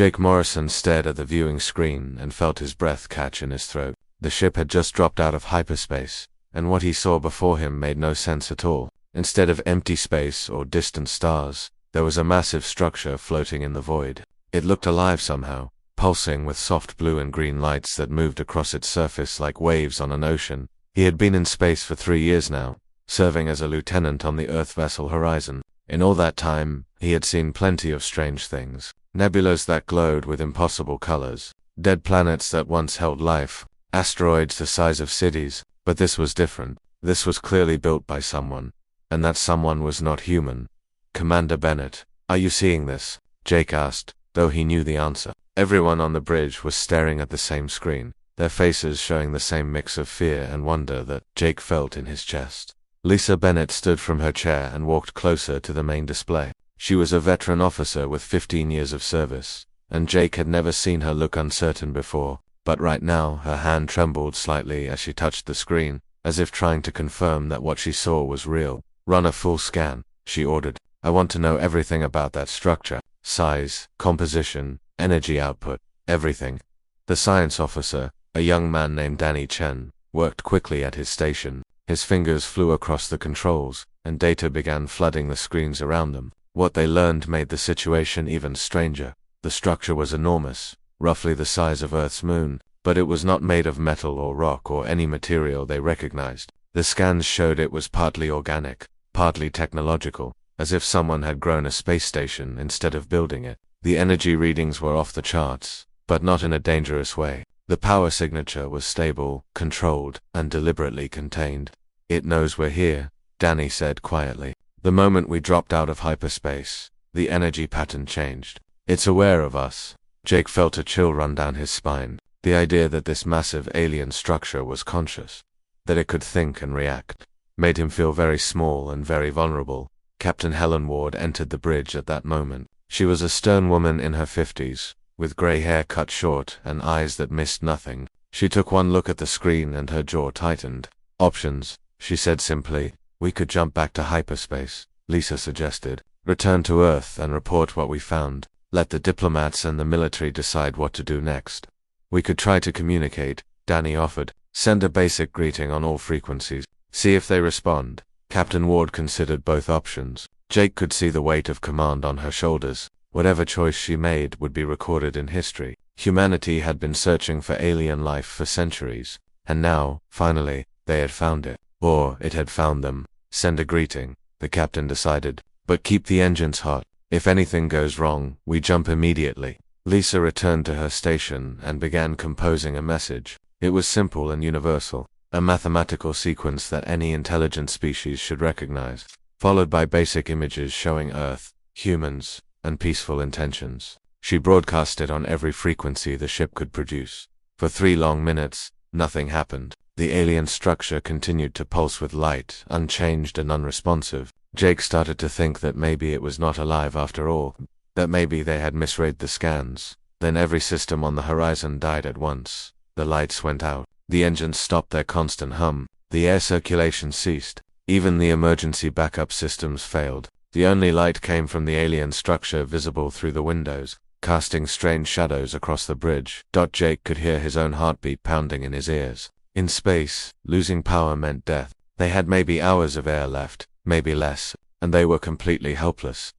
Jake Morrison stared at the viewing screen and felt his breath catch in his throat. The ship had just dropped out of hyperspace, and what he saw before him made no sense at all. Instead of empty space or distant stars, there was a massive structure floating in the void. It looked alive somehow, pulsing with soft blue and green lights that moved across its surface like waves on an ocean. He had been in space for 3 years now, serving as a lieutenant on the Earth vessel Horizon. In all that time, he had seen plenty of strange things. Nebulas that glowed with impossible colors, dead planets that once held life, asteroids the size of cities, but this was different. This was clearly built by someone, and that someone was not human. "Commander Bennett, are you seeing this?" Jake asked, though he knew the answer. Everyone on the bridge was staring at the same screen, their faces showing the same mix of fear and wonder that Jake felt in his chest. Lisa Bennett stood from her chair and walked closer to the main display. She was a veteran officer with 15 years of service, and Jake had never seen her look uncertain before, but right now her hand trembled slightly as she touched the screen, as if trying to confirm that what she saw was real. "Run a full scan," she ordered. "I want to know everything about that structure. Size, composition, energy output, everything." The science officer, a young man named Danny Chen, worked quickly at his station. His fingers flew across the controls, and data began flooding the screens around them. What they learned made the situation even stranger. The structure was enormous, roughly the size of Earth's moon, but it was not made of metal or rock or any material they recognized. The scans showed it was partly organic, partly technological, as if someone had grown a space station instead of building it. The energy readings were off the charts, but not in a dangerous way. The power signature was stable, controlled, and deliberately contained. "It knows we're here," Danny said quietly. "The moment we dropped out of hyperspace, the energy pattern changed. It's aware of us." Jake felt a chill run down his spine. The idea that this massive alien structure was conscious, that it could think and react, made him feel very small and very vulnerable. Captain Helen Ward entered the bridge at that moment. She was a stern woman in her 50s, with gray hair cut short and eyes that missed nothing. She took one look at the screen and her jaw tightened. "Options," she said simply. "We could jump back to hyperspace," Lisa suggested. "Return to Earth and report what we found. Let the diplomats and the military decide what to do next." "We could try to communicate," Danny offered. "Send a basic greeting on all frequencies. See if they respond." Captain Ward considered both options. Jake could see the weight of command on her shoulders. Whatever choice she made would be recorded in history. Humanity had been searching for alien life for centuries, and now, finally, they had found it. Or it had found them. "Send a greeting," the captain decided, "but keep the engines hot. If anything goes wrong, we jump immediately." Lisa returned to her station and began composing a message. It was simple and universal, a mathematical sequence that any intelligent species should recognize, followed by basic images showing Earth, humans, and peaceful intentions. She broadcast it on every frequency the ship could produce. For 3 long minutes, nothing happened. The alien structure continued to pulse with light, unchanged and unresponsive. Jake started to think that maybe it was not alive after all, that maybe they had misread the scans. Then every system on the horizon died at once. The lights went out. The engines stopped their constant hum. The air circulation ceased. Even the emergency backup systems failed. The only light came from the alien structure visible through the windows, casting strange shadows across the bridge. Jake could hear his own heartbeat pounding in his ears. In space, losing power meant death. They had maybe hours of air left, maybe less, and they were completely helpless.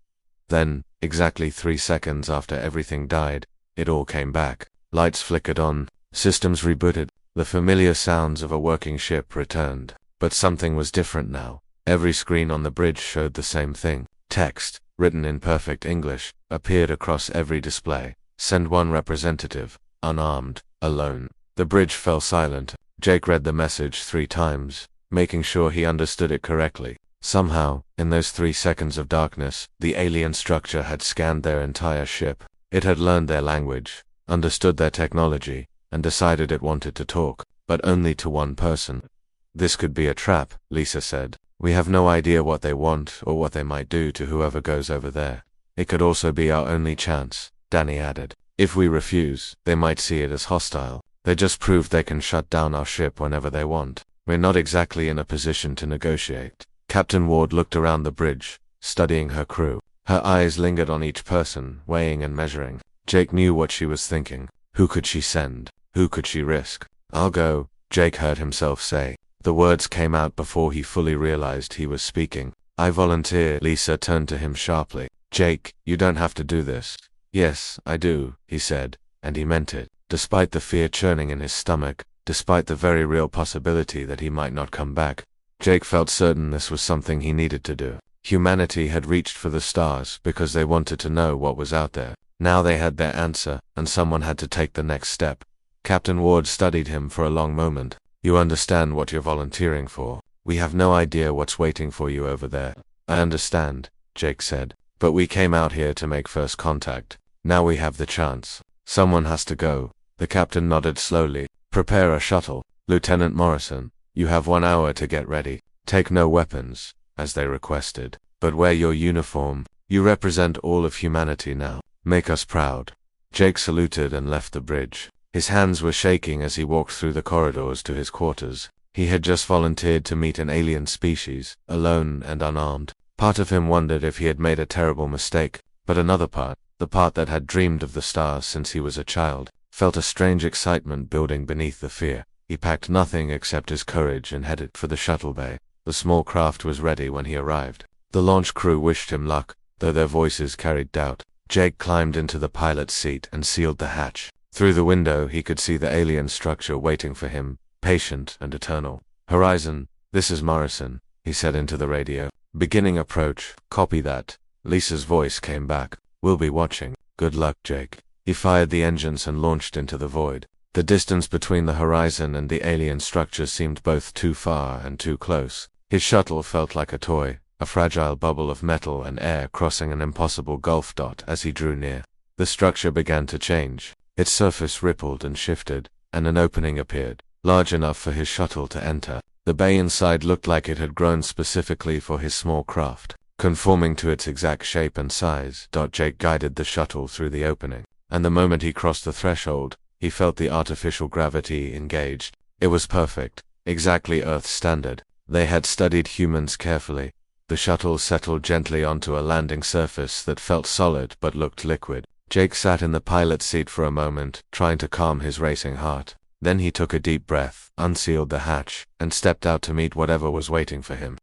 Then, exactly 3 seconds after everything died, it all came back. Lights flickered on, systems rebooted, the familiar sounds of a working ship returned. But something was different now. Every screen on the bridge showed the same thing. Text, written in perfect English, appeared across every display. "Send one representative, unarmed, alone." The bridge fell silent. Jake read the message 3 times, making sure he understood it correctly. Somehow, in those 3 seconds of darkness, the alien structure had scanned their entire ship. It had learned their language, understood their technology, and decided it wanted to talk, but only to one person. "This could be a trap," Lisa said. "We have no idea what they want or what they might do to whoever goes over there. It could also be our only chance," Danny added. "If we refuse, they might see it as hostile. They just proved they can shut down our ship whenever they want. We're not exactly in a position to negotiate." Captain Ward looked around the bridge, studying her crew. Her eyes lingered on each person, weighing and measuring. Jake knew what she was thinking. Who could she send? Who could she risk? I'll go, Jake heard himself say. The words came out before he fully realized he was speaking. I volunteer. Lisa turned to him sharply. Jake, you don't have to do this. Yes, I do, he said, and he meant it. Despite the fear churning in his stomach, despite the very real possibility that he might not come back, Jake felt certain this was something he needed to do. Humanity had reached for the stars because they wanted to know what was out there. Now they had their answer, and someone had to take the next step. Captain Ward studied him for a long moment. You understand what you're volunteering for. We have no idea what's waiting for you over there. I understand, Jake said. But we came out here to make first contact. Now we have the chance. Someone has to go. The captain nodded slowly. Prepare a shuttle. Lieutenant Morrison, you have 1 hour to get ready. Take no weapons, as they requested. But wear your uniform. You represent all of humanity now. Make us proud. Jake saluted and left the bridge. His hands were shaking as he walked through the corridors to his quarters. He had just volunteered to meet an alien species, alone and unarmed. Part of him wondered if he had made a terrible mistake, but another part, the part that had dreamed of the stars since he was a child, felt a strange excitement building beneath the fear. He packed nothing except his courage and headed for the shuttle bay. The small craft was ready when he arrived. The launch crew wished him luck, though their voices carried doubt. Jake climbed into the pilot's seat and sealed the hatch. Through the window he could see the alien structure waiting for him, patient and eternal. Horizon, this is Morrison, he said into the radio. Beginning approach, copy that. Lisa's voice came back. We'll be watching. Good luck, Jake. He fired the engines and launched into the void. The distance between the horizon and the alien structure seemed both too far and too close. His shuttle felt like a toy, a fragile bubble of metal and air crossing an impossible gulf dot as he drew near. The structure began to change. Its surface rippled and shifted, and an opening appeared, large enough for his shuttle to enter. The bay inside looked like it had grown specifically for his small craft, conforming to its exact shape and size. Jake guided the shuttle through the opening, and the moment he crossed the threshold, he felt the artificial gravity engaged. It was perfect, exactly Earth standard. They had studied humans carefully. The shuttle settled gently onto a landing surface that felt solid but looked liquid. Jake sat in the pilot's seat for a moment, trying to calm his racing heart. Then he took a deep breath, unsealed the hatch, and stepped out to meet whatever was waiting for him.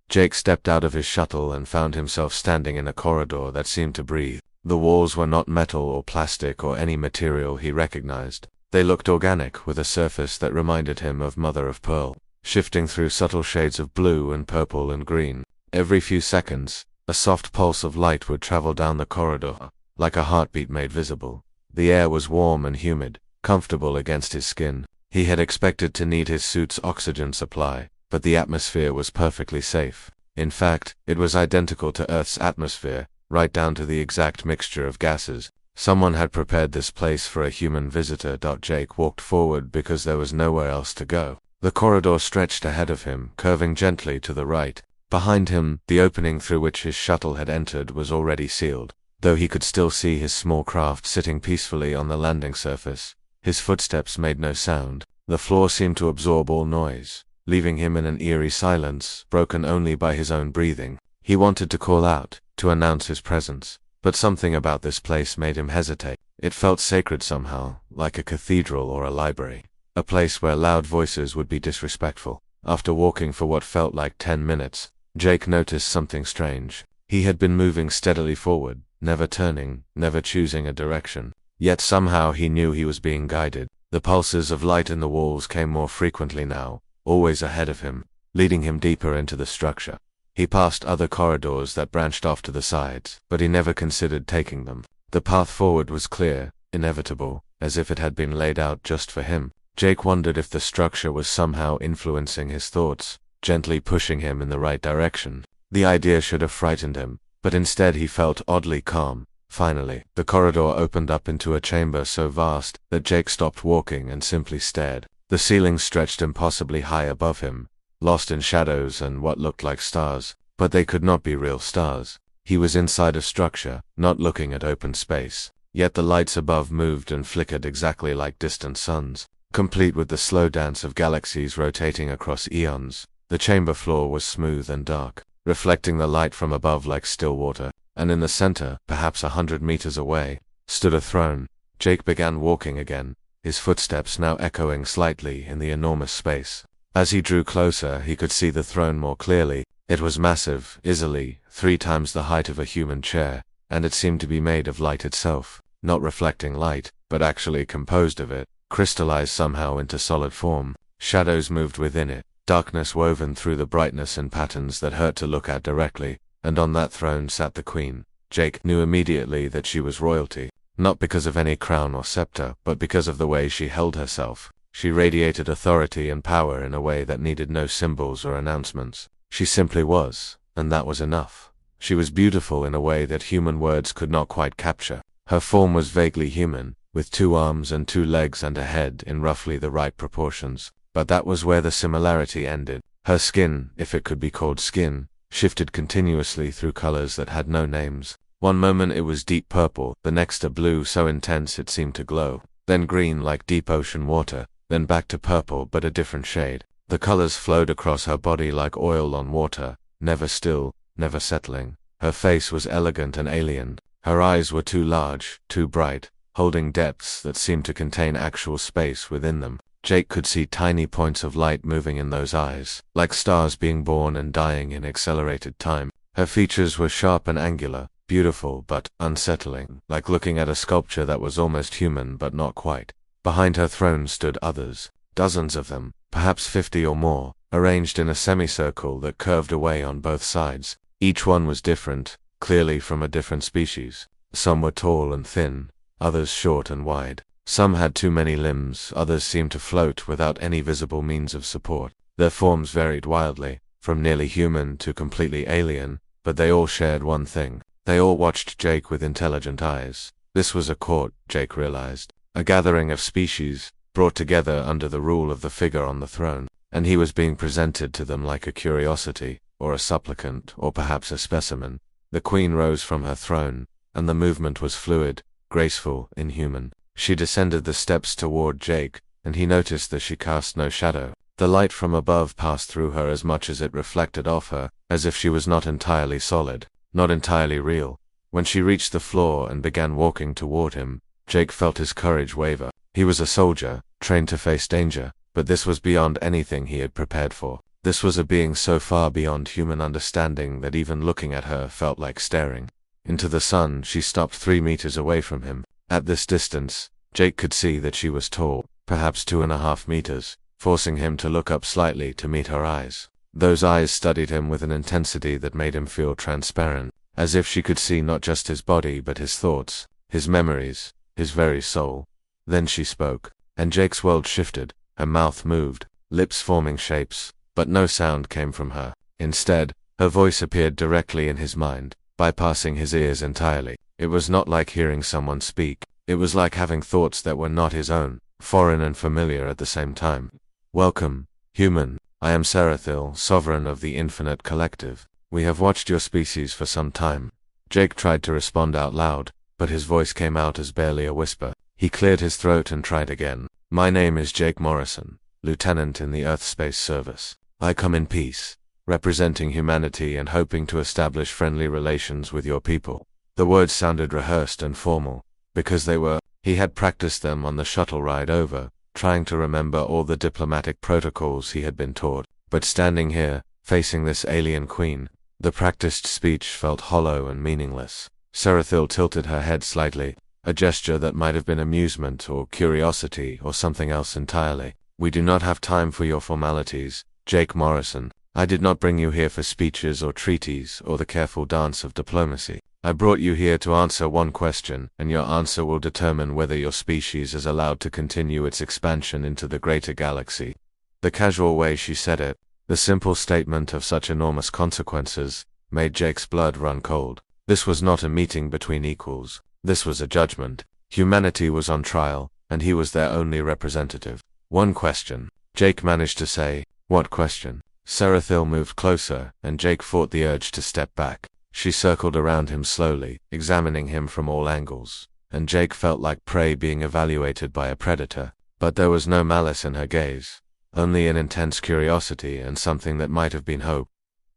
Jake stepped out of his shuttle and found himself standing in a corridor that seemed to breathe. The walls were not metal or plastic or any material he recognized. They looked organic, with a surface that reminded him of mother of pearl, shifting through subtle shades of blue and purple and green. Every few seconds, a soft pulse of light would travel down the corridor, like a heartbeat made visible. The air was warm and humid, comfortable against his skin. He had expected to need his suit's oxygen supply, but the atmosphere was perfectly safe. In fact, it was identical to Earth's atmosphere, right down to the exact mixture of gases. Someone had prepared this place for a human visitor. Jake walked forward because there was nowhere else to go. The corridor stretched ahead of him, curving gently to the right. Behind him, the opening through which his shuttle had entered was already sealed. Though he could still see his small craft sitting peacefully on the landing surface, his footsteps made no sound. The floor seemed to absorb all noise, leaving him in an eerie silence, broken only by his own breathing. He wanted to call out, to announce his presence, but something about this place made him hesitate. It felt sacred somehow, like a cathedral or a library, a place where loud voices would be disrespectful. After walking for what felt like 10 minutes, Jake noticed something strange. He had been moving steadily forward, never turning, never choosing a direction. Yet somehow he knew he was being guided. The pulses of light in the walls came more frequently now, always ahead of him, leading him deeper into the structure. He passed other corridors that branched off to the sides, but he never considered taking them. The path forward was clear, inevitable, as if it had been laid out just for him. Jake wondered if the structure was somehow influencing his thoughts, gently pushing him in the right direction. The idea should have frightened him, but instead he felt oddly calm. Finally, the corridor opened up into a chamber so vast that Jake stopped walking and simply stared. The ceiling stretched impossibly high above him, lost in shadows and what looked like stars, but they could not be real stars. He was inside a structure, not looking at open space. Yet the lights above moved and flickered exactly like distant suns, complete with the slow dance of galaxies rotating across eons. The chamber floor was smooth and dark, reflecting the light from above like still water, and in the center, perhaps 100 meters away, stood a throne. Jake began walking again, his footsteps now echoing slightly in the enormous space. As he drew closer, he could see the throne more clearly. It was massive, easily 3 times the height of a human chair, and it seemed to be made of light itself, not reflecting light, but actually composed of it, crystallized somehow into solid form. Shadows moved within it, darkness woven through the brightness in patterns that hurt to look at directly, and on that throne sat the queen. Jake knew immediately that she was royalty, not because of any crown or scepter, but because of the way she held herself. She radiated authority and power in a way that needed no symbols or announcements. She simply was, and that was enough. She was beautiful in a way that human words could not quite capture. Her form was vaguely human, with 2 arms and 2 legs and a head in roughly the right proportions. But that was where the similarity ended. Her skin, if it could be called skin, shifted continuously through colors that had no names. One moment it was deep purple, the next a blue so intense it seemed to glow, then green like deep ocean water, then back to purple but a different shade. The colors flowed across her body like oil on water, never still, never settling. Her face was elegant and alien. Her eyes were too large, too bright, holding depths that seemed to contain actual space within them. Jake could see tiny points of light moving in those eyes, like stars being born and dying in accelerated time. Her features were sharp and angular, beautiful but unsettling, like looking at a sculpture that was almost human but not quite. Behind her throne stood others, dozens of them, perhaps 50 or more, arranged in a semicircle that curved away on both sides. Each one was different, clearly from a different species. Some were tall and thin, others short and wide. Some had too many limbs, others seemed to float without any visible means of support. Their forms varied wildly, from nearly human to completely alien, but they all shared one thing. They all watched Jake with intelligent eyes. This was a court, Jake realized, a gathering of species, brought together under the rule of the figure on the throne, and he was being presented to them like a curiosity, or a supplicant, or perhaps a specimen. The queen rose from her throne, and the movement was fluid, graceful, inhuman. She descended the steps toward Jake, and he noticed that she cast no shadow. The light from above passed through her as much as it reflected off her, as if she was not entirely solid, not entirely real. When she reached the floor and began walking toward him, Jake felt his courage waver. He was a soldier, trained to face danger, but this was beyond anything he had prepared for. This was a being so far beyond human understanding that even looking at her felt like staring into the sun. She stopped 3 meters away from him. At this distance, Jake could see that she was tall, perhaps 2.5 meters, forcing him to look up slightly to meet her eyes. Those eyes studied him with an intensity that made him feel transparent, as if she could see not just his body but his thoughts, his memories, his very soul. Then she spoke, and Jake's world shifted. Her mouth moved, lips forming shapes, but no sound came from her. Instead, her voice appeared directly in his mind, bypassing his ears entirely. It was not like hearing someone speak. It was like having thoughts that were not his own, foreign and familiar at the same time. Welcome, human. I am Sarathil, sovereign of the infinite collective. We have watched your species for some time. Jake tried to respond out loud, but his voice came out as barely a whisper. He cleared his throat and tried again. My name is Jake Morrison, lieutenant in the Earth Space Service. I come in peace, representing humanity and hoping to establish friendly relations with your people. The words sounded rehearsed and formal, because they were. He had practiced them on the shuttle ride over, trying to remember all the diplomatic protocols he had been taught. But standing here, facing this alien queen, the practiced speech felt hollow and meaningless. Sarathil tilted her head slightly, a gesture that might have been amusement or curiosity or something else entirely. We do not have time for your formalities, Jake Morrison. I did not bring you here for speeches or treaties or the careful dance of diplomacy. I brought you here to answer one question, and your answer will determine whether your species is allowed to continue its expansion into the greater galaxy. The casual way she said it, the simple statement of such enormous consequences, made Jake's blood run cold. This was not a meeting between equals. This was a judgment. Humanity was on trial, and he was their only representative. One question. Jake managed to say, "What question?" Sarathil moved closer, and Jake fought the urge to step back. She circled around him slowly, examining him from all angles, and Jake felt like prey being evaluated by a predator. But there was no malice in her gaze, only an intense curiosity and something that might have been hope.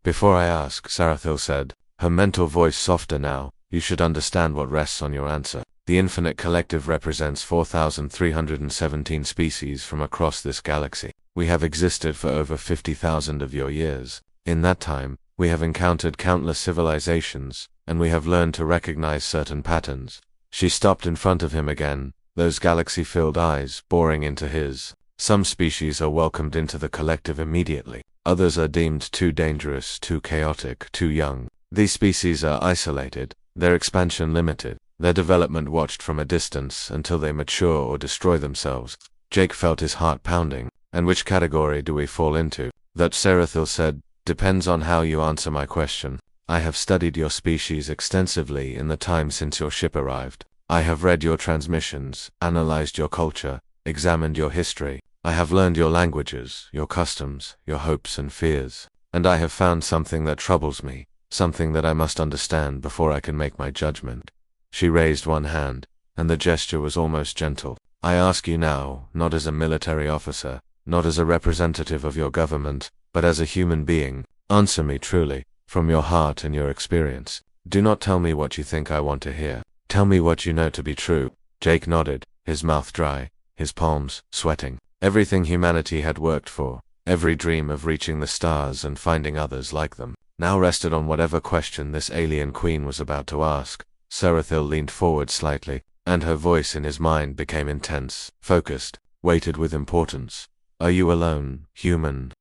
Before I ask, Sarathil said, her mental voice softer now, you should understand what rests on your answer. The infinite collective represents 4,317 species from across this galaxy. We have existed for over 50,000 of your years. In that time, we have encountered countless civilizations, and we have learned to recognize certain patterns. She stopped in front of him again, those galaxy-filled eyes boring into his. Some species are welcomed into the collective immediately. Others are deemed too dangerous, too chaotic, too young. These species are isolated, their expansion limited, their development watched from a distance until they mature or destroy themselves. Jake felt his heart pounding. And which category do we fall into? That Serathil said, depends on how you answer my question. I have studied your species extensively in the time since your ship arrived. I have read your transmissions, analyzed your culture, examined your history. I have learned your languages, your customs, your hopes and fears. And I have found something that troubles me, something that I must understand before I can make my judgment. She raised one hand, and the gesture was almost gentle. I ask you now, not as a military officer, not as a representative of your government, but as a human being. Answer me truly, from your heart and your experience. Do not tell me what you think I want to hear. Tell me what you know to be true. Jake nodded, his mouth dry, his palms sweating. Everything humanity had worked for, every dream of reaching the stars and finding others like them, now rested on whatever question this alien queen was about to ask. Serathil leaned forward slightly, and her voice in his mind became intense, focused, weighted with importance. Are you alone, human?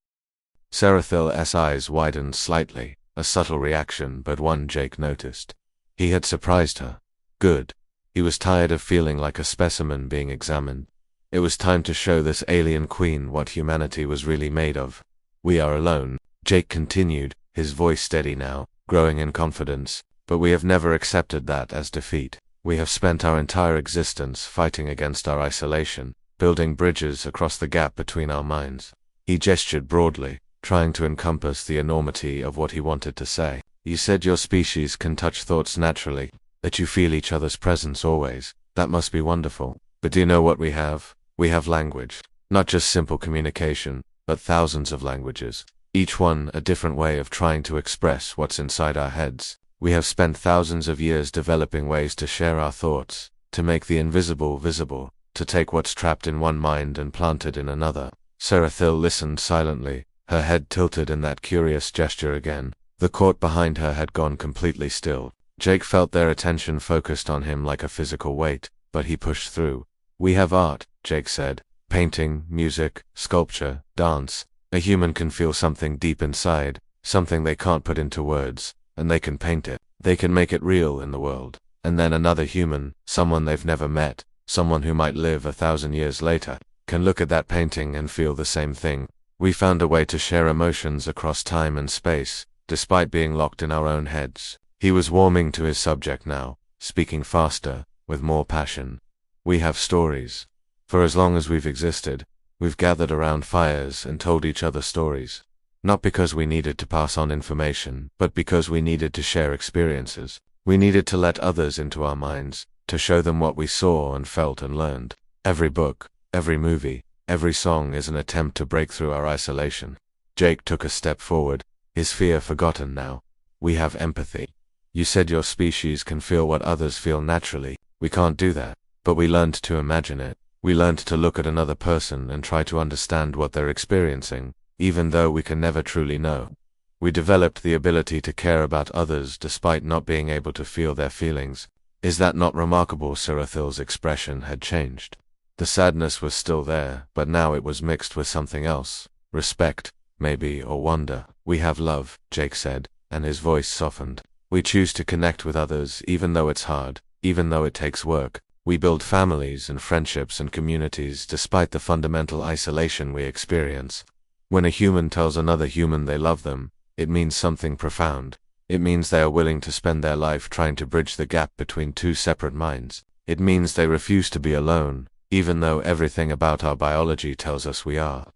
Serathil's eyes widened slightly, a subtle reaction but one Jake noticed. He had surprised her. Good. He was tired of feeling like a specimen being examined. It was time to show this alien queen what humanity was really made of. We are alone, Jake continued, his voice steady now, growing in confidence, but we have never accepted that as defeat. We have spent our entire existence fighting against our isolation, building bridges across the gap between our minds. He gestured broadly, trying to encompass the enormity of what he wanted to say. You said your species can touch thoughts naturally, that you feel each other's presence always. That must be wonderful. But do you know what we have? We have language. Not just simple communication, but thousands of languages. Each one a different way of trying to express what's inside our heads. We have spent thousands of years developing ways to share our thoughts, to make the invisible visible, to take what's trapped in one mind and plant it in another. Serathil listened silently, her head tilted in that curious gesture again. The court behind her had gone completely still. Jake felt their attention focused on him like a physical weight, but he pushed through. We have art, Jake said. Painting, music, sculpture, dance. A human can feel something deep inside, something they can't put into words, and they can paint it. They can make it real in the world. And then another human, someone they've never met, someone who might live 1,000 years later, can look at that painting and feel the same thing. We found a way to share emotions across time and space, despite being locked in our own heads. He was warming to his subject now, speaking faster, with more passion. We have stories. For as long as we've existed, we've gathered around fires and told each other stories. Not because we needed to pass on information, but because we needed to share experiences. We needed to let others into our minds, to show them what we saw and felt and learned. Every book, every movie, every song is an attempt to break through our isolation. Jake took a step forward, his fear forgotten now. We have empathy. You said your species can feel what others feel naturally. We can't do that, but we learned to imagine it. We learned to look at another person and try to understand what they're experiencing, even though we can never truly know. We developed the ability to care about others despite not being able to feel their feelings. Is that not remarkable? Serathil's expression had changed. The sadness was still there, but now it was mixed with something else. Respect, maybe, or wonder. We have love, Jake said, and his voice softened. We choose to connect with others even though it's hard, even though it takes work. We build families and friendships and communities despite the fundamental isolation we experience. When a human tells another human they love them, it means something profound. It means they are willing to spend their life trying to bridge the gap between two separate minds. It means they refuse to be alone, even though everything about our biology tells us we are.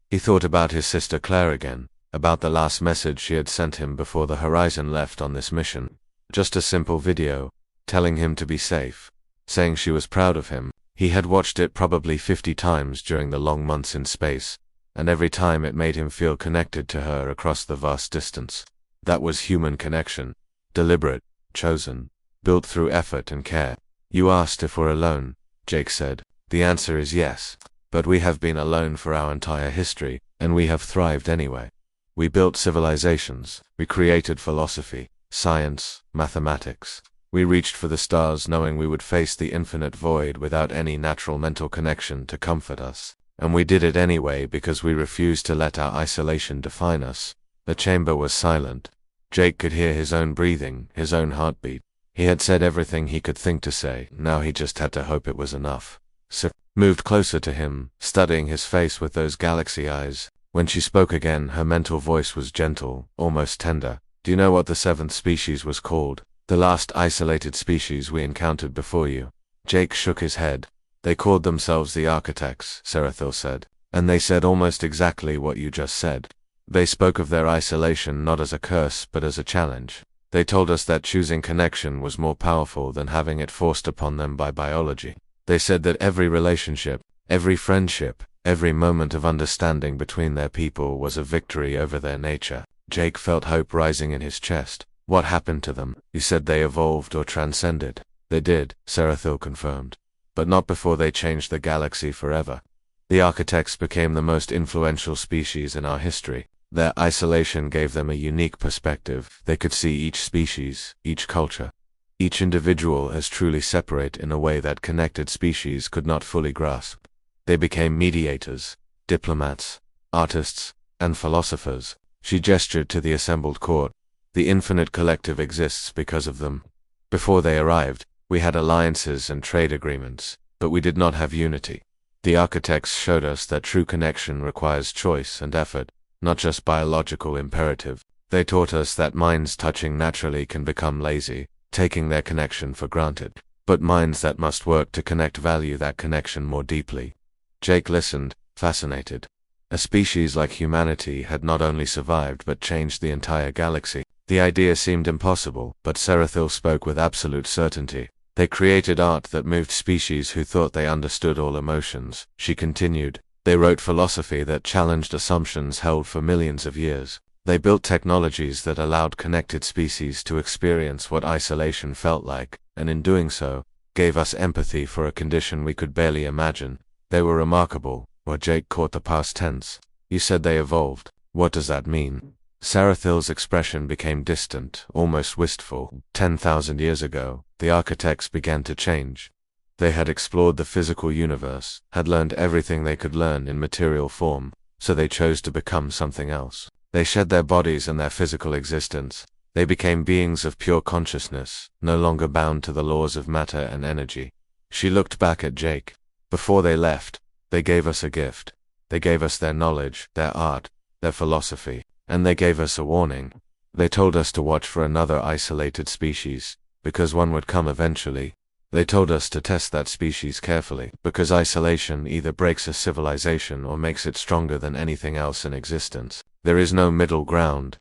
He thought about his sister Claire again, about the last message she had sent him before the Horizon left on this mission. Just a simple video, telling him to be safe, saying she was proud of him. He had watched it probably 50 times during the long months in space, and every time it made him feel connected to her across the vast distance. That was human connection, deliberate, chosen, built through effort and care. You asked if we're alone, Jake said. The answer is yes. But we have been alone for our entire history, and we have thrived anyway. We built civilizations, we created philosophy, science, mathematics. We reached for the stars knowing we would face the infinite void without any natural mental connection to comfort us. And we did it anyway because we refused to let our isolation define us. The chamber was silent. Jake could hear his own breathing, his own heartbeat. He had said everything he could think to say, now he just had to hope it was enough. Sif moved closer to him, studying his face with those galaxy eyes. When she spoke again, her mental voice was gentle, almost tender. Do you know what the seventh species was called? The last isolated species we encountered before you. Jake shook his head. They called themselves the Architects, Serathil said. And they said almost exactly what you just said. They spoke of their isolation not as a curse but as a challenge. They told us that choosing connection was more powerful than having it forced upon them by biology. They said that every relationship, every friendship, every moment of understanding between their people was a victory over their nature. Jake felt hope rising in his chest. What happened to them? You said they evolved or transcended. They did, Serathil confirmed. But not before they changed the galaxy forever. The Architects became the most influential species in our history. Their isolation gave them a unique perspective. They could see each species, each culture, each individual as truly separate in a way that connected species could not fully grasp. They became mediators, diplomats, artists, and philosophers. She gestured to the assembled court. The infinite collective exists because of them. Before they arrived, we had alliances and trade agreements, but we did not have unity. The Architects showed us that true connection requires choice and effort, not just biological imperative. They taught us that minds touching naturally can become lazy, taking their connection for granted. But minds that must work to connect value that connection more deeply. Jake listened, fascinated. A species like humanity had not only survived but changed the entire galaxy. The idea seemed impossible, but Serathil spoke with absolute certainty. They created art that moved species who thought they understood all emotions. She continued. They wrote philosophy that challenged assumptions held for millions of years. They built technologies that allowed connected species to experience what isolation felt like, and in doing so, gave us empathy for a condition we could barely imagine. They were remarkable. Or Jake caught the past tense. You said they evolved. What does that mean? Serathil's expression became distant, almost wistful. 10,000 years ago, the Architects began to change. They had explored the physical universe, had learned everything they could learn in material form, so they chose to become something else. They shed their bodies and their physical existence. They became beings of pure consciousness, no longer bound to the laws of matter and energy. She looked back at Jake. Before they left, they gave us a gift. They gave us their knowledge, their art, their philosophy, and they gave us a warning. They told us to watch for another isolated species, because one would come eventually. They told us to test that species carefully, because isolation either breaks a civilization or makes it stronger than anything else in existence. There is no middle ground.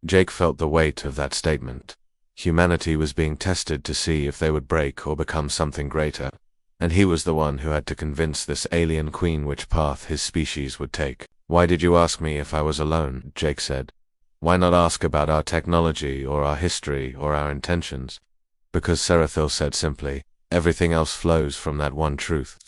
Jake felt the weight of that statement. Humanity was being tested to see if they would break or become something greater. And he was the one who had to convince this alien queen which path his species would take. Why did you ask me if I was alone? Jake said. Why not ask about our technology or our history or our intentions? Because Serathil said simply, everything else flows from that one truth.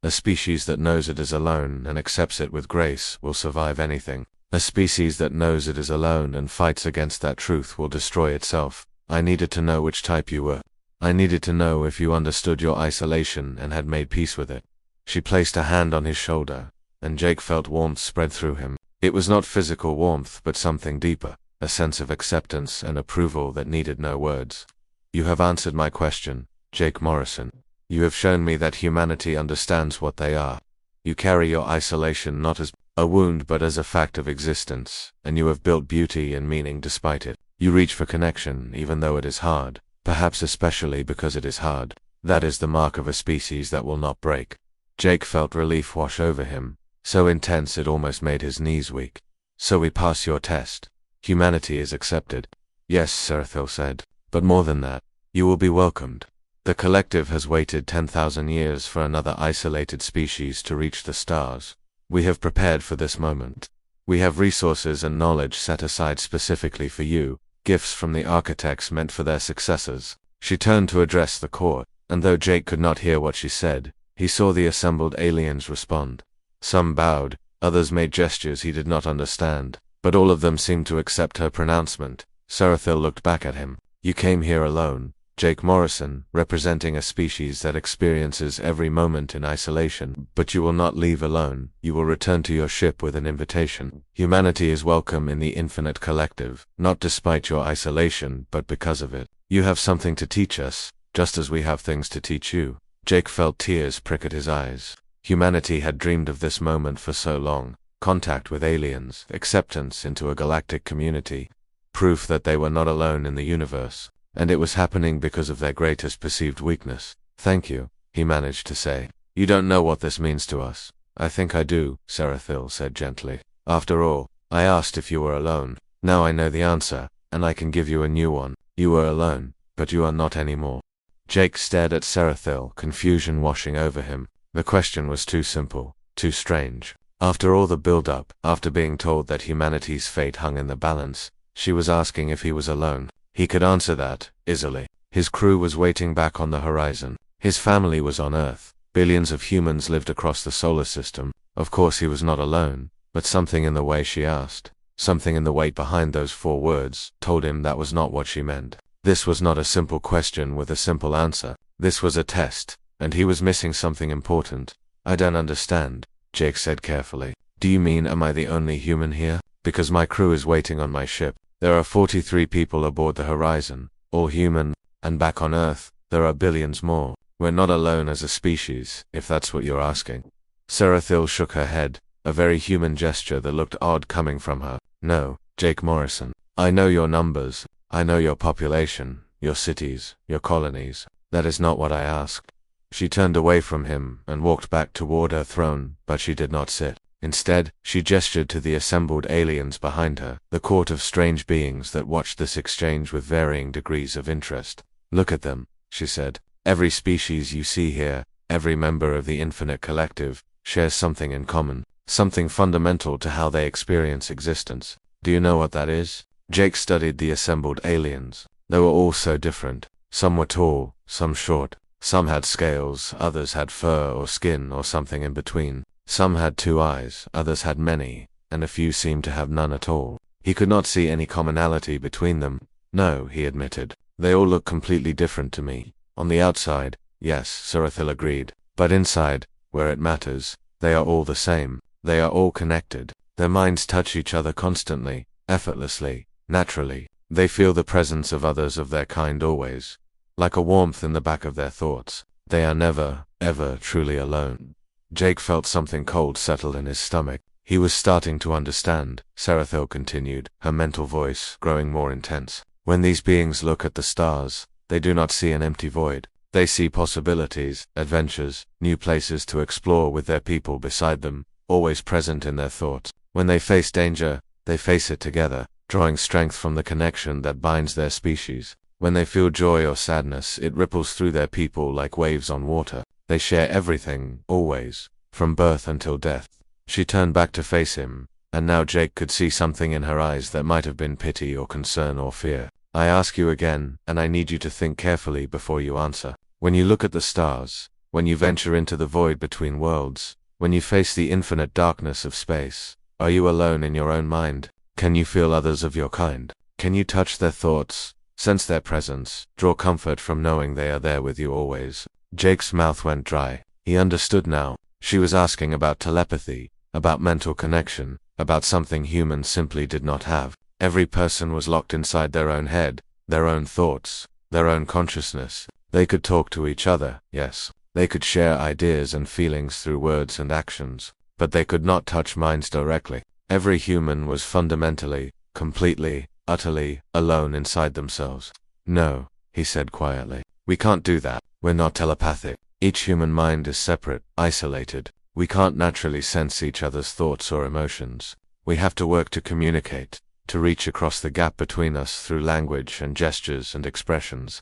A species that knows it is alone and accepts it with grace will survive anything. A species that knows it is alone and fights against that truth will destroy itself. I needed to know which type you were. I needed to know if you understood your isolation and had made peace with it. She placed a hand on his shoulder, and Jake felt warmth spread through him. It was not physical warmth but something deeper, a sense of acceptance and approval that needed no words. You have answered my question, Jake Morrison. You have shown me that humanity understands what they are. You carry your isolation not as a wound but as a fact of existence, and you have built beauty and meaning despite it. You reach for connection even though it is hard. Perhaps especially because it is hard. That is the mark of a species that will not break. Jake felt relief wash over him, so intense it almost made his knees weak. So we pass your test. Humanity is accepted. Yes, Serathil said, but more than that, you will be welcomed. The collective has waited 10,000 years for another isolated species to reach the stars. We have prepared for this moment. We have resources and knowledge set aside specifically for you. Gifts from the Architects meant for their successors. She turned to address the court, and though Jake could not hear what she said, he saw the assembled aliens respond. Some bowed, others made gestures he did not understand, but all of them seemed to accept her pronouncement. Seraphil looked back at him. You came here alone, Jake Morrison, representing a species that experiences every moment in isolation, but you will not leave alone. You will return to your ship with an invitation. Humanity is welcome in the infinite collective, not despite your isolation, but because of it. You have something to teach us, just as we have things to teach you. Jake felt tears prick at his eyes. Humanity had dreamed of this moment for so long. Contact with aliens, acceptance into a galactic community, proof that they were not alone in the universe. And it was happening because of their greatest perceived weakness. Thank you, he managed to say. You don't know what this means to us. I think I do, Seraphil said gently. After all, I asked if you were alone. Now I know the answer, and I can give you a new one. You were alone, but you are not anymore. Jake stared at Seraphil, confusion washing over him. The question was too simple, too strange. After all the build-up, after being told that humanity's fate hung in the balance, she was asking if he was alone. He could answer that, easily. His crew was waiting back on the horizon. His family was on Earth. Billions of humans lived across the solar system. Of course he was not alone, but something in the way she asked, something in the weight behind those 4 words, told him that was not what she meant. This was not a simple question with a simple answer. This was a test, and he was missing something important. I don't understand, Jake said carefully. Do you mean am I the only human here? Because my crew is waiting on my ship. There are 43 people aboard the horizon, all human, and back on Earth, there are billions more. We're not alone as a species, if that's what you're asking. Seraphil shook her head, a very human gesture that looked odd coming from her. No, Jake Morrison. I know your numbers. I know your population, your cities, your colonies. That is not what I asked. She turned away from him and walked back toward her throne, but she did not sit. Instead, she gestured to the assembled aliens behind her, the court of strange beings that watched this exchange with varying degrees of interest. Look at them, she said. Every species you see here, every member of the infinite collective, shares something in common, something fundamental to how they experience existence. Do you know what that is? Jake studied the assembled aliens. They were all so different. Some were tall, some short. Some had scales, others had fur or skin or something in between. Some had 2 eyes, others had many, and a few seemed to have none at all. He could not see any commonality between them. No, he admitted. They all look completely different to me. On the outside, yes, Seraphil agreed. But inside, where it matters, they are all the same. They are all connected. Their minds touch each other constantly, effortlessly, naturally. They feel the presence of others of their kind always, like a warmth in the back of their thoughts. They are never, ever truly alone. Jake felt something cold settle in his stomach. He was starting to understand, Seraphil continued, her mental voice growing more intense. When these beings look at the stars, they do not see an empty void. They see possibilities, adventures, new places to explore with their people beside them, always present in their thoughts. When they face danger, they face it together, drawing strength from the connection that binds their species. When they feel joy or sadness, it ripples through their people like waves on water. They share everything, always, from birth until death. She turned back to face him, and now Jake could see something in her eyes that might have been pity or concern or fear. I ask you again, and I need you to think carefully before you answer. When you look at the stars, when you venture into the void between worlds, when you face the infinite darkness of space, are you alone in your own mind? Can you feel others of your kind? Can you touch their thoughts, sense their presence, draw comfort from knowing they are there with you always? Jake's mouth went dry. He understood now. She was asking about telepathy, about mental connection, about something humans simply did not have. Every person was locked inside their own head, their own thoughts, their own consciousness. They could talk to each other, yes. They could share ideas and feelings through words and actions, but they could not touch minds directly. Every human was fundamentally, completely, utterly, alone inside themselves. No, he said quietly. We can't do that. We're not telepathic. Each human mind is separate, isolated. We can't naturally sense each other's thoughts or emotions. We have to work to communicate, to reach across the gap between us through language and gestures and expressions.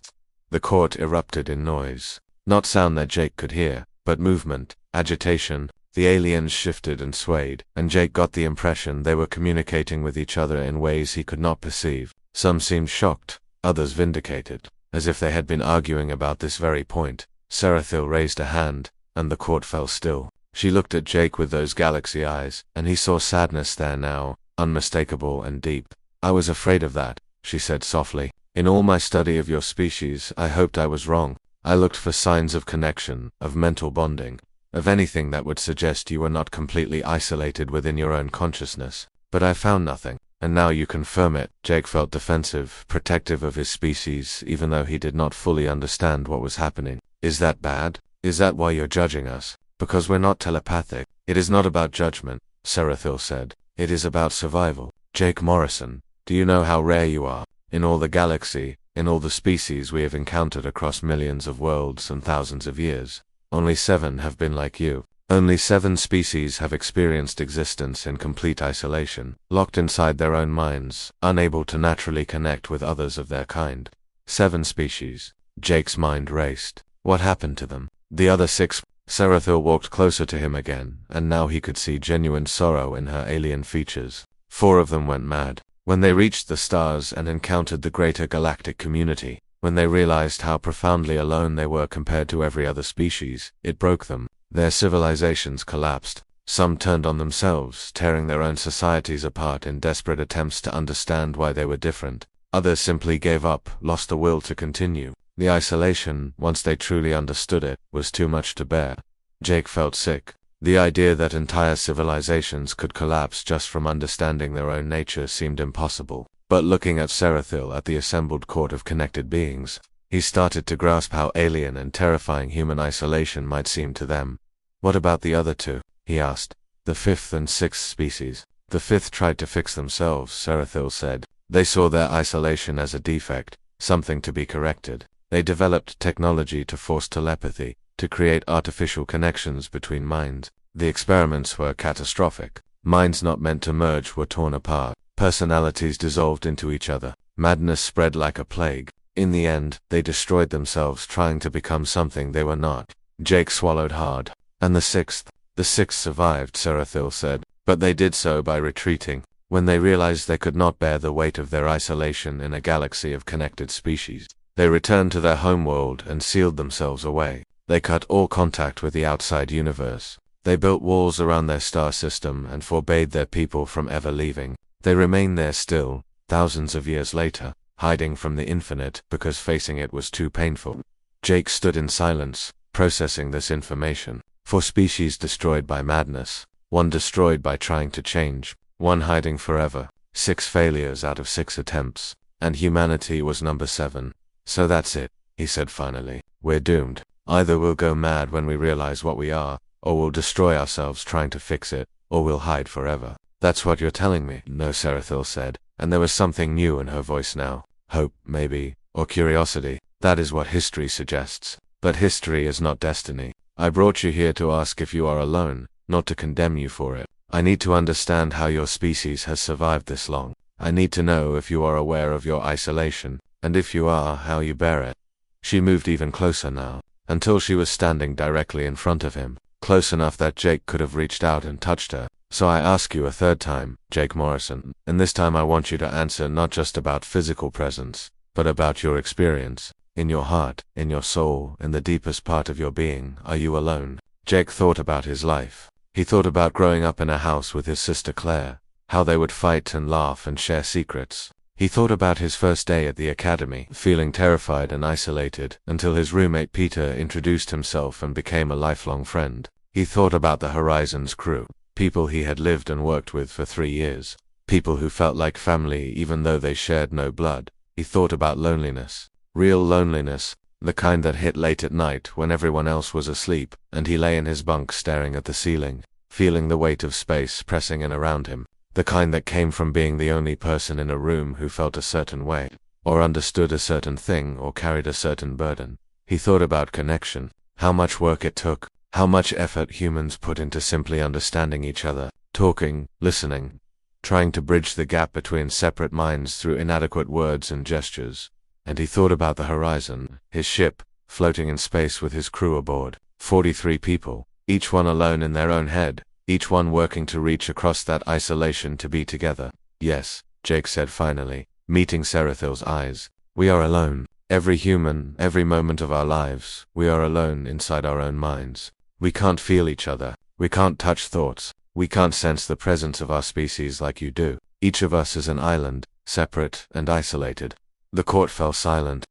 The court erupted in noise. Not sound that Jake could hear, but movement, agitation. The aliens shifted and swayed, and Jake got the impression they were communicating with each other in ways he could not perceive. Some seemed shocked, others vindicated, as if they had been arguing about this very point. Seraphil raised a hand, and the court fell still. She looked at Jake with those galaxy eyes, and he saw sadness there now, unmistakable and deep. I was afraid of that, she said softly. In all my study of your species, I hoped I was wrong. I looked for signs of connection, of mental bonding, of anything that would suggest you were not completely isolated within your own consciousness. But I found nothing, and now you confirm it. Jake felt defensive, protective of his species, even though he did not fully understand what was happening. Is that bad? Is that why you're judging us? Because we're not telepathic. It is not about judgment, Seraphil said. It is about survival. Jake Morrison, do you know how rare you are? In all the galaxy, in all the species we have encountered across millions of worlds and thousands of years, only 7 have been like you. Only 7 species have experienced existence in complete isolation, locked inside their own minds, unable to naturally connect with others of their kind. 7 species. Jake's mind raced. What happened to them? The other 6? Seraphil walked closer to him again, and now he could see genuine sorrow in her alien features. 4 of them went mad. When they reached the stars and encountered the greater galactic community, when they realized how profoundly alone they were compared to every other species, it broke them. Their civilizations collapsed. Some turned on themselves, tearing their own societies apart in desperate attempts to understand why they were different. Others simply gave up, lost the will to continue. The isolation, once they truly understood it, was too much to bear. Jake felt sick. The idea that entire civilizations could collapse just from understanding their own nature seemed impossible. But looking at Seraphil, at the assembled court of connected beings, he started to grasp how alien and terrifying human isolation might seem to them. What about the other 2? He asked. The 5th and 6th species. The 5th tried to fix themselves, Seraphil said. They saw their isolation as a defect, something to be corrected. They developed technology to force telepathy, to create artificial connections between minds. The experiments were catastrophic. Minds not meant to merge were torn apart. Personalities dissolved into each other. Madness spread like a plague. In the end, they destroyed themselves trying to become something they were not. Jake swallowed hard. And the 6th? The 6th survived, Seraphil said, but they did so by retreating. When they realized they could not bear the weight of their isolation in a galaxy of connected species, they returned to their homeworld and sealed themselves away. They cut all contact with the outside universe. They built walls around their star system and forbade their people from ever leaving. They remain there still, thousands of years later, hiding from the infinite because facing it was too painful. Jake stood in silence, processing this information. 4 species destroyed by madness, 1 destroyed by trying to change, 1 hiding forever, 6 failures out of 6 attempts, and humanity was number 7. So that's it, he said finally. We're doomed. Either we'll go mad when we realize what we are, or we'll destroy ourselves trying to fix it, or we'll hide forever. That's what you're telling me? No, Seraphil said, and there was something new in her voice now. Hope, maybe, or curiosity. That is what history suggests. But history is not destiny. I brought you here to ask if you are alone, not to condemn you for it. I need to understand how your species has survived this long. I need to know if you are aware of your isolation, and if you are, how you bear it. She moved even closer now, until she was standing directly in front of him, close enough that Jake could have reached out and touched her. So I ask you a 3rd time, Jake Morrison, and this time I want you to answer not just about physical presence, but about your experience. In your heart, in your soul, in the deepest part of your being, are you alone? Jake thought about his life. He thought about growing up in a house with his sister Claire, how they would fight and laugh and share secrets. He thought about his first day at the academy, feeling terrified and isolated, until his roommate Peter introduced himself and became a lifelong friend. He thought about the Horizons crew, people he had lived and worked with for 3 years, people who felt like family even though they shared no blood. He thought about loneliness, real loneliness, the kind that hit late at night when everyone else was asleep, and he lay in his bunk staring at the ceiling, feeling the weight of space pressing in around him. The kind that came from being the only person in a room who felt a certain way, or understood a certain thing, or carried a certain burden. He thought about connection, how much work it took, how much effort humans put into simply understanding each other, talking, listening, trying to bridge the gap between separate minds through inadequate words and gestures. And he thought about the Horizon, his ship, floating in space with his crew aboard, 43 people, each one alone in their own head, each one working to reach across that isolation to be together. Yes, Jake said finally, meeting Seraphil's eyes. We are alone. Every human, every moment of our lives, we are alone inside our own minds. We can't feel each other. We can't touch thoughts. We can't sense the presence of our species like you do. Each of us is an island, separate and isolated. The court fell silent.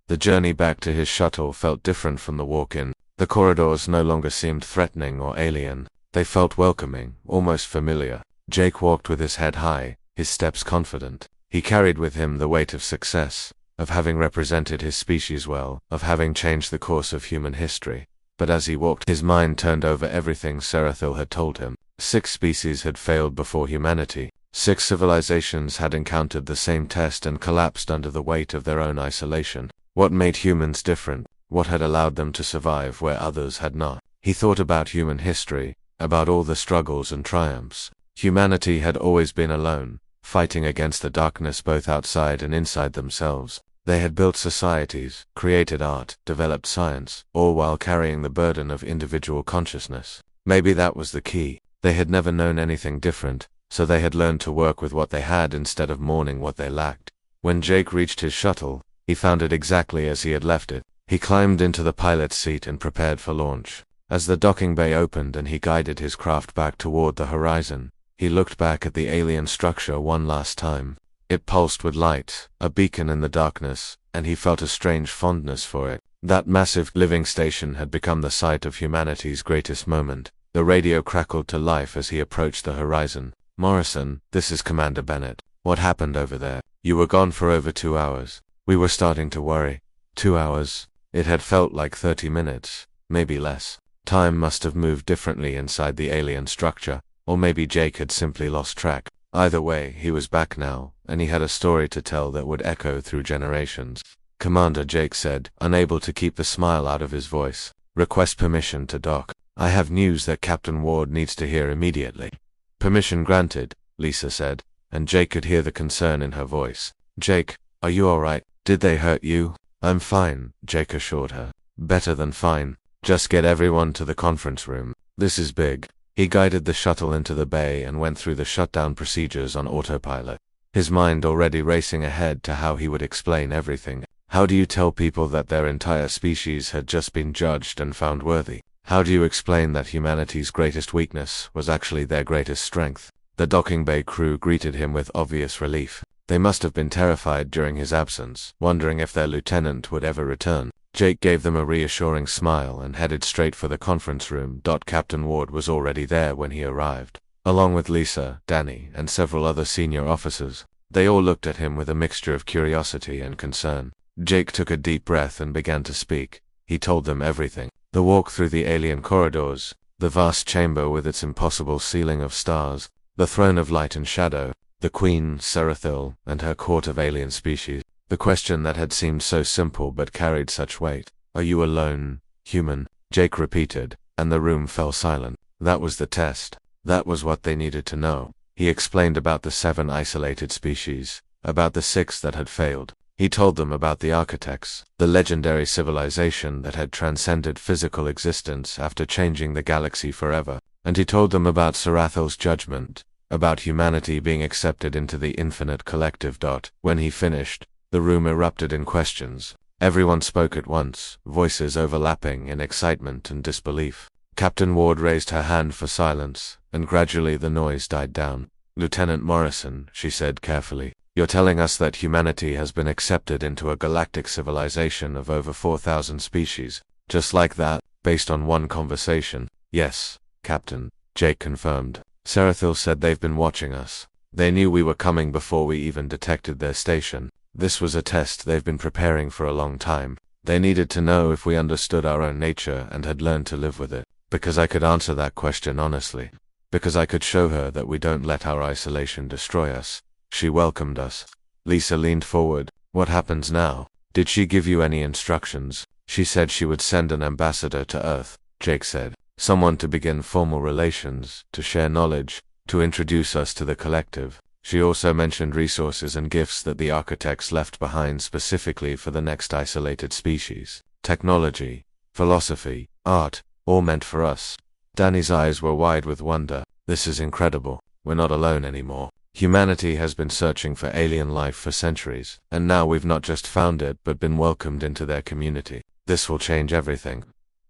The journey back to his shuttle felt different from the walk-in. The corridors no longer seemed threatening or alien. They felt welcoming, almost familiar. Jake walked with his head high, his steps confident. He carried with him the weight of success, of having represented his species well, of having changed the course of human history. But as he walked, his mind turned over everything Serathil had told him. 6 species had failed before humanity. 6 civilizations had encountered the same test and collapsed under the weight of their own isolation. What made humans different? What had allowed them to survive where others had not? He thought about human history, about all the struggles and triumphs. Humanity had always been alone, fighting against the darkness both outside and inside themselves. They had built societies, created art, developed science, all while carrying the burden of individual consciousness. Maybe that was the key. They had never known anything different, so they had learned to work with what they had instead of mourning what they lacked. When Jake reached his shuttle, he found it exactly as he had left it. He climbed into the pilot's seat and prepared for launch. As the docking bay opened and he guided his craft back toward the horizon, he looked back at the alien structure one last time. It pulsed with light, a beacon in the darkness, and he felt a strange fondness for it. That massive living station had become the site of humanity's greatest moment. The radio crackled to life as he approached the horizon. "Morrison, this is Commander Bennett. What happened over there? You were gone for over 2 hours. We were starting to worry." 2 hours? It had felt like 30 minutes, maybe less. Time must have moved differently inside the alien structure, or maybe Jake had simply lost track. Either way, he was back now, and he had a story to tell that would echo through generations. "Commander," Jake said, unable to keep the smile out of his voice. "Request permission to dock. I have news that Captain Ward needs to hear immediately." "Permission granted," Lisa said, and Jake could hear the concern in her voice. "Jake, are you alright? Did they hurt you?" "I'm fine," Jake assured her. "Better than fine. Just get everyone to the conference room. This is big." He guided the shuttle into the bay and went through the shutdown procedures on autopilot, his mind already racing ahead to how he would explain everything. How do you tell people that their entire species had just been judged and found worthy? How do you explain that humanity's greatest weakness was actually their greatest strength? The docking bay crew greeted him with obvious relief. They must have been terrified during his absence, wondering if their lieutenant would ever return. Jake gave them a reassuring smile and headed straight for the conference room. Captain Ward was already there when he arrived, along with Lisa, Danny, and several other senior officers. They all looked at him with a mixture of curiosity and concern. Jake took a deep breath and began to speak. He told them everything. The walk through the alien corridors, the vast chamber with its impossible ceiling of stars, the throne of light and shadow, the Queen, Serathil, and her court of alien species. The question that had seemed so simple but carried such weight. "Are you alone, human?" Jake repeated, and the room fell silent. That was the test. That was what they needed to know. He explained about the 7 isolated species, about the 6 that had failed. He told them about the architects, the legendary civilization that had transcended physical existence after changing the galaxy forever. And he told them about Serathil's judgment, about humanity being accepted into the infinite collective. When he finished, the room erupted in questions. Everyone spoke at once, voices overlapping in excitement and disbelief. Captain Ward raised her hand for silence, and gradually the noise died down. "Lieutenant Morrison," she said carefully, "you're telling us that humanity has been accepted into a galactic civilization of over 4,000 species, just like that, based on one conversation?" "Yes, Captain," Jake confirmed. "Serathil said they've been watching us. They knew we were coming before we even detected their station. This was a test they've been preparing for a long time. They needed to know if we understood our own nature and had learned to live with it. Because I could answer that question honestly. Because I could show her that we don't let our isolation destroy us. She welcomed us." Lisa leaned forward. "What happens now? Did she give you any instructions?" "She said she would send an ambassador to Earth," Jake said. "Someone to begin formal relations, to share knowledge, to introduce us to the collective. She also mentioned resources and gifts that the architects left behind specifically for the next isolated species. Technology, philosophy, art, all meant for us." Danny's eyes were wide with wonder. "This is incredible. We're not alone anymore." Humanity has been searching for alien life for centuries, and now we've not just found it but been welcomed into their community. This will change everything.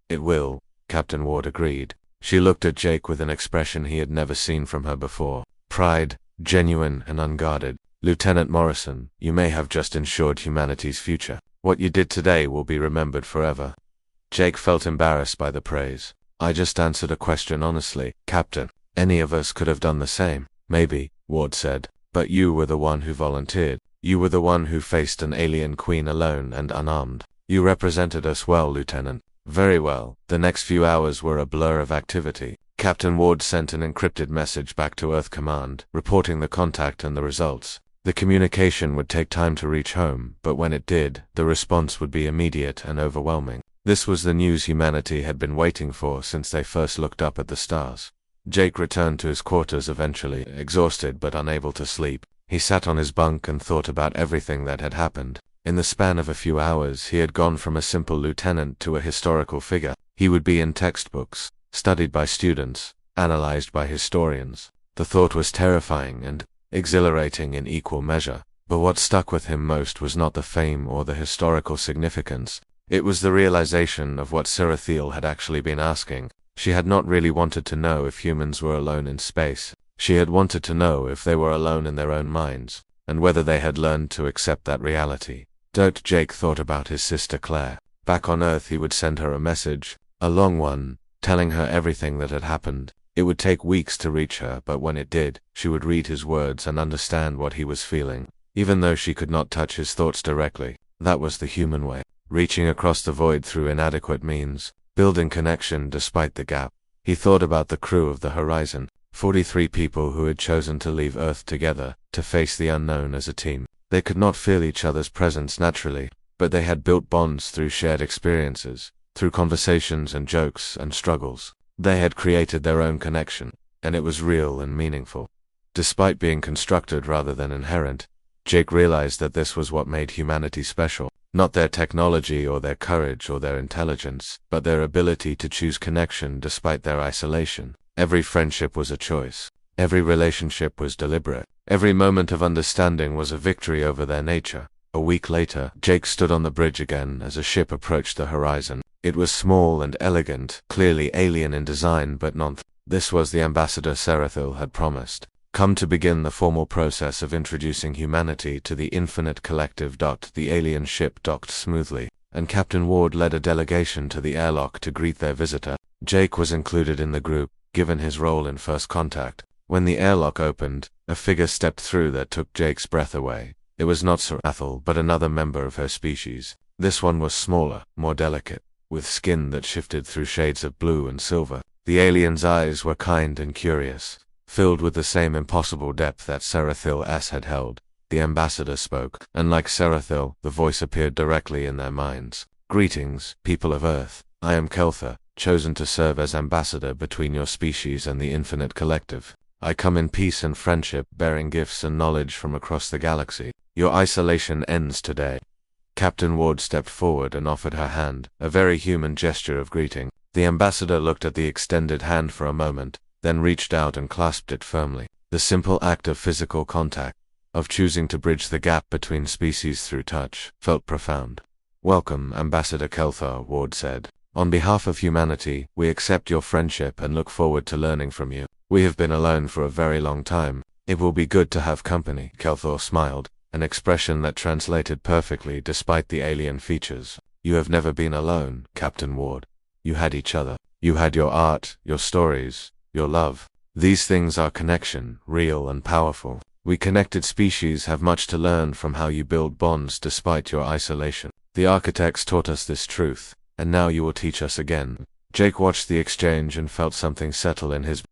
It will, Captain Ward agreed. She looked at Jake with an expression he had never seen from her before. Pride, genuine and unguarded. Lieutenant Morrison, you may have just ensured humanity's future. What you did today will be remembered forever. Jake felt embarrassed by the praise. I just answered a question honestly, Captain. Any of us could have done the same. Maybe, Ward said. But you were the one who volunteered. You were the one who faced an alien queen alone and unarmed. You represented us well, Lieutenant. Very well. The next few hours were a blur of activity. Captain Ward sent an encrypted message back to Earth Command, reporting the contact and the results. The communication would take time to reach home, but when it did, the response would be immediate and overwhelming. This was the news humanity had been waiting for since they first looked up at the stars. Jake returned to his quarters eventually, exhausted but unable to sleep. He sat on his bunk and thought about everything that had happened. In the span of a few hours, he had gone from a simple lieutenant to a historical figure. He would be in textbooks, studied by students, analyzed by historians. The thought was terrifying and exhilarating in equal measure. But what stuck with him most was not the fame or the historical significance. It was the realization of what Serathil had actually been asking. She had not really wanted to know if humans were alone in space. She had wanted to know if they were alone in their own minds, and whether they had learned to accept that reality. Jake thought about his sister Claire. Back on Earth he would send her a message, a long one, telling her everything that had happened. It would take weeks to reach her, but when it did, she would read his words and understand what he was feeling. Even though she could not touch his thoughts directly, that was the human way. Reaching across the void through inadequate means, building connection despite the gap. He thought about the crew of the Horizon, 43 people who had chosen to leave Earth together, to face the unknown as a team. They could not feel each other's presence naturally, but they had built bonds through shared experiences, through conversations and jokes and struggles. They had created their own connection, and it was real and meaningful. Despite being constructed rather than inherent, Jake realized that this was what made humanity special. Not their technology or their courage or their intelligence, but their ability to choose connection despite their isolation. Every friendship was a choice. Every relationship was deliberate. Every moment of understanding was a victory over their nature. A week later, Jake stood on the bridge again as a ship approached the horizon. It was small and elegant, clearly alien in design but not. This was the ambassador Serathil had promised. Come to begin the formal process of introducing humanity to the infinite collective. The alien ship docked smoothly, and Captain Ward led a delegation to the airlock to greet their visitor. Jake was included in the group, given his role in first contact. When the airlock opened, a figure stepped through that took Jake's breath away. It was not Serathil, but another member of her species. This one was smaller, more delicate, with skin that shifted through shades of blue and silver. The alien's eyes were kind and curious, filled with the same impossible depth that Serathil had held. The ambassador spoke, and like Serathil, the voice appeared directly in their minds. Greetings, people of Earth. I am Keltha, chosen to serve as ambassador between your species and the infinite collective. I come in peace and friendship, bearing gifts and knowledge from across the galaxy. Your isolation ends today. Captain Ward stepped forward and offered her hand, a very human gesture of greeting. The ambassador looked at the extended hand for a moment, then reached out and clasped it firmly. The simple act of physical contact, of choosing to bridge the gap between species through touch, felt profound. Welcome, Ambassador Keltha, Ward said. On behalf of humanity, we accept your friendship and look forward to learning from you. We have been alone for a very long time. It will be good to have company. Keltha smiled, an expression that translated perfectly despite the alien features. You have never been alone, Captain Ward. You had each other. You had your art, your stories, your love. These things are connection, real and powerful. We connected species have much to learn from how you build bonds despite your isolation. The architects taught us this truth, and now you will teach us again. Jake watched the exchange and felt something settle in his